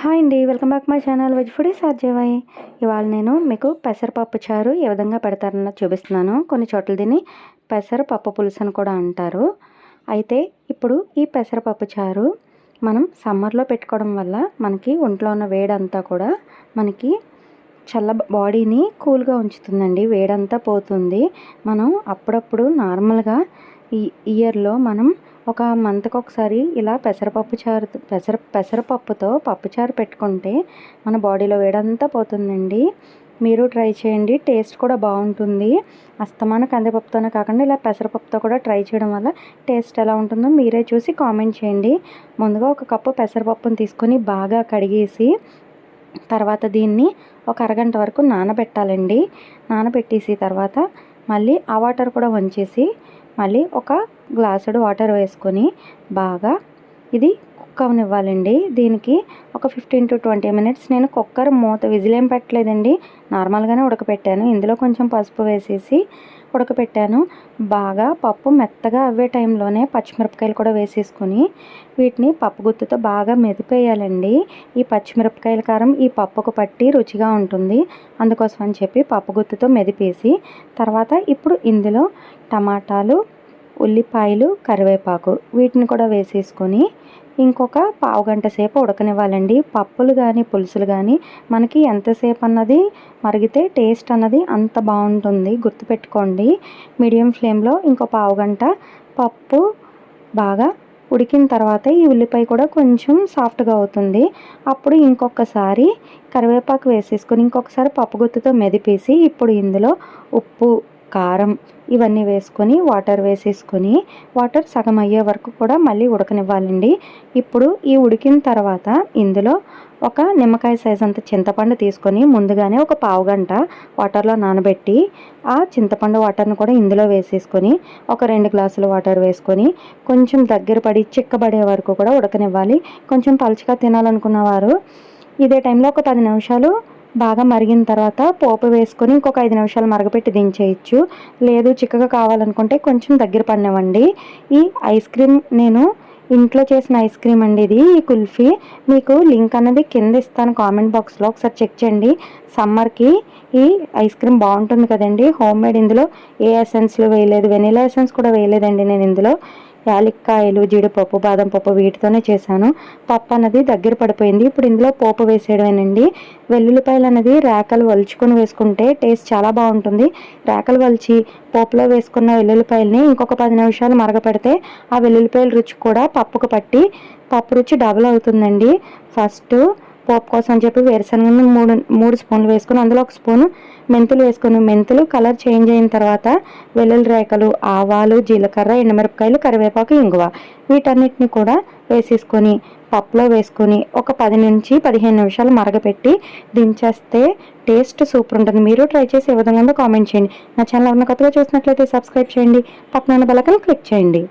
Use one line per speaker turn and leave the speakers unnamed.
Hi అండి, welcome back my channel veg foodies Ajay. ఇవాళ నేను మీకు పెసరపప్పు చారు ఏ విధంగా పెడతారన్నది చూపిస్తున్నాను. కొన్ని చోట్ల దీన్ని పెసరపప్పు పులుసు అని కూడా అంటారు. అయితే ఇప్పుడు ఈ పెసరపప్పు చారు మనం సమ్మర్లో పెట్టుకోవడం వల్ల మనకి ఒంట్లో ఉన్న వేడంతా కూడా మనకి బాడీని కూల్గా ఉంచుతుందండి. వేడంతా పోతుంది. మనం అప్పుడప్పుడు నార్మల్గా ఈ ఇయర్లో మనం ఒక మంత్కి ఒకసారి ఇలా పెసరపప్పుతో పప్పుచారు పెట్టుకుంటే మన బాడీలో వేడంతా పోతుందండి. మీరు ట్రై చేయండి, టేస్ట్ కూడా బాగుంటుంది. అస్తమాన కందిపప్పుతోనే కాకుండా ఇలా పెసరపప్పుతో కూడా ట్రై చేయడం వల్ల టేస్ట్ ఎలా ఉంటుందో మీరే చూసి కామెంట్ చేయండి. ముందుగా ఒక కప్పు పెసరపప్పును తీసుకొని బాగా కడిగేసి తర్వాత దీన్ని ఒక అరగంట వరకు నానబెట్టాలండి. నానబెట్టేసి తర్వాత మళ్ళీ ఆ వాటర్ కూడా వంచేసి మళ్ళీ ఒక గ్లాసుడు వాటర్ వేసుకొని బాగా ఇది కుక్ అవనివ్వాలండి. దీనికి ఒక 15 to 20 minutes నేను కుక్కర్ మూత విజిలేం పెట్టలేదండి, నార్మల్గానే ఉడకపెట్టాను. ఇందులో కొంచెం పసుపు వేసేసి ఉడకపెట్టాను. బాగా పప్పు మెత్తగా అవ్వే టైంలోనే పచ్చిమిరపకాయలు కూడా వేసేసుకొని వీటిని పప్పు గుత్తుతో బాగా మెదిపేయాలండి. ఈ పచ్చిమిరపకాయల కారం ఈ పప్పుకు పట్టి రుచిగా ఉంటుంది. అందుకోసం అని చెప్పి పప్పు గుత్తుతో మెదిపేసి తర్వాత ఇప్పుడు ఇందులో టమాటాలు, ఉల్లిపాయలు, కరివేపాకు వీటిని కూడా వేసేసుకొని ఇంకొక పావుగంట సేపు ఉడకనివ్వాలండి. పప్పులు కానీ పులుసులు కానీ మనకి ఎంతసేపు అన్నది మరిగితే టేస్ట్ అన్నది అంత బాగుంటుంది. గుర్తుపెట్టుకోండి. మీడియం ఫ్లేమ్లో ఇంకో పావుగంట పప్పు బాగా ఉడికిన తర్వాత ఈ ఉల్లిపాయ కూడా కొంచెం సాఫ్ట్గా అవుతుంది. అప్పుడు ఇంకొకసారి కరివేపాకు వేసేసుకొని ఇంకొకసారి పప్పు గుత్తుతో మెదిపేసి ఇప్పుడు ఇందులో ఉప్పు, కారం ఇవన్నీ వేసుకొని వాటర్ వేసేసుకొని వాటర్ సగం అయ్యే వరకు కూడా మళ్ళీ ఉడకనివ్వాలండి. ఇప్పుడు ఈ ఉడికిన తర్వాత ఇందులో ఒక నిమ్మకాయ సైజ్ అంత చింతపండు తీసుకొని ముందుగానే ఒక పావుగంట వాటర్లో నానబెట్టి ఆ చింతపండు వాటర్ని కూడా ఇందులో వేసేసుకొని ఒక 2 గ్లాసుల వాటర్ వేసుకొని కొంచెం దగ్గర పడి చిక్కబడే వరకు కూడా ఉడకనివ్వాలి. కొంచెం పలుచగా తినాలనుకున్న వారు ఇదే టైంలో ఒక 10 నిమిషాలు బాగా మరిగిన తర్వాత పోపు వేసుకొని ఇంకొక 5 నిమిషాలు మరగపెట్టి దించేయచ్చు. లేదు చిక్కగా కావాలనుకుంటే కొంచెం దగ్గర పడినవ్వండి. ఈ ఐస్ క్రీమ్ నేను ఇంట్లో చేసిన ఐస్ క్రీమ్ అండి ఇది. ఈ కుల్ఫీ మీకు లింక్ అన్నది కింద ఇస్తాను కామెంట్ బాక్స్లో, ఒకసారి చెక్ చేయండి. సమ్మర్కి ఈ ఐస్ క్రీమ్ బాగుంటుంది కదండి. హోమ్ మేడ్, ఇందులో ఏ ఎసెన్స్లు వేయలేదు, వెనిలా ఎసెన్స్ కూడా వేయలేదండి. నేను ఇందులో యాలక్కాయలు, జీడిపప్పు, బాదం పప్పు వీటితోనే చేశాను. పప్పు అన్నది దగ్గర పడిపోయింది. ఇప్పుడు ఇందులో పోపు వేసేయడమేనండి. వెల్లుల్లిపాయలు అనేది రేకలు వలుచుకొని వేసుకుంటే టేస్ట్ చాలా బాగుంటుంది. రేకలు వలిచి పోపులో వేసుకున్న వెల్లుల్లిపాయలని ఇంకొక 10 నిమిషాలు మరగపెడితే ఆ వెల్లుల్లిపాయల రుచి కూడా పప్పుకు పట్టి పప్పు రుచి డబుల్ అవుతుందండి. ఫస్ట్ పోపు కోసం అని చెప్పి వేరుశనగ 3 స్పూన్లు వేసుకొని అందులో 1 స్పూను మెంతులు వేసుకొని మెంతులు కలర్ చేంజ్ అయిన తర్వాత వెల్లుల్లి రేకలు, ఆవాలు, జీలకర్ర, ఎండుమిరపకాయలు, కరివేపాకు, ఇంగువ వీటన్నిటిని కూడా వేసేసుకొని పప్పులో వేసుకొని ఒక 10 నుంచి 15 నిమిషాలు మరగపెట్టి దించేస్తే టేస్ట్ సూపర్ ఉంటుంది. మీరు ట్రై చేసి ఏ విధంగా ఉందో కామెంట్ చేయండి. నా ఛానల్ ఎవరైనా కొత్తగా చూసినట్లయితే సబ్స్క్రైబ్ చేయండి. పక్కన బెల్ ఐకాన్ క్లిక్ చేయండి.